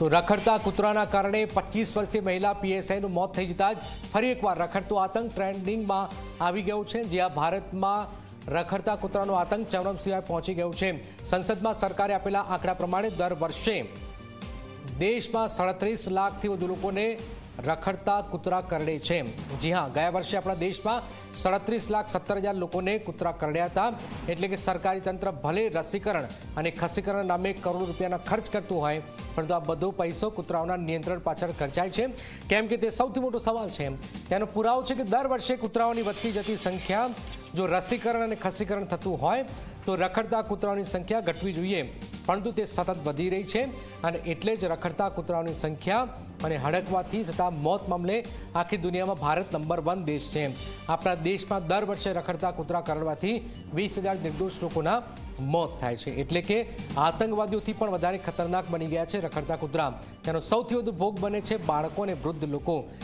તો રખડતા કૂતરાના કારણે 25 વર્ષીય મહિલા પીએસઆઈનું મોત થઈ જતા જ ફરી એકવાર રખડતો આતંક ટ્રેન્ડિંગમાં આવી ગયો છે, જ્યાં ભારતમાં રખડતા કૂતરાનો આતંક ચરમસીમાએ પહોંચી ગયો છે। સંસદમાં સરકારે આપેલા આંકડા પ્રમાણે દર વર્ષે દેશમાં 37 લાખથી વધુ લોકોને રખડતા કૂતરા કરડે છે। જી હા, ગયા વર્ષે આપણા દેશમાં 37,17,000 લોકોને કૂતરા કરડ્યા હતા। એટલે કે સરકારી તંત્ર ભલે રસીકરણ અને ખસીકરણ નામે કરોડો રૂપિયાના ખર્ચ કરતું હોય, પરંતુ આ બધો પૈસો કૂતરાઓના નિયંત્રણ પાછળ ખર્ચાય છે, કેમ કે તે સૌથી મોટો સવાલ છે। તેનો પુરાવો છે કે દર વર્ષે કૂતરાઓની વધતી જતી સંખ્યા, જો રસીકરણ અને ખસીકરણ થતું હોય તો રખડતા કૂતરાઓની સંખ્યા ઘટવી જોઈએ, પરંતુ તે સતત વધી રહી છે અને એટલે જ રખડતા કૂતરાઓની સંખ્યા અને હડકવાથી થતા મોત મામલે આખી દુનિયામાં ભારત નંબર 1 દેશ છે। આપણા દેશમાં દર વર્ષે રખડતા કૂતરા કરડવાથી 20,000 નિર્દોષ લોકોના મોત થાય છે। એટલે કે આતંકવાદીઓથી પણ વધારે ખતરનાક બની ગયા છે રખડતા કૂતરા। તેનો સૌથી વધુ ભોગ બને છે બાળકો અને વૃદ્ધ લોકો।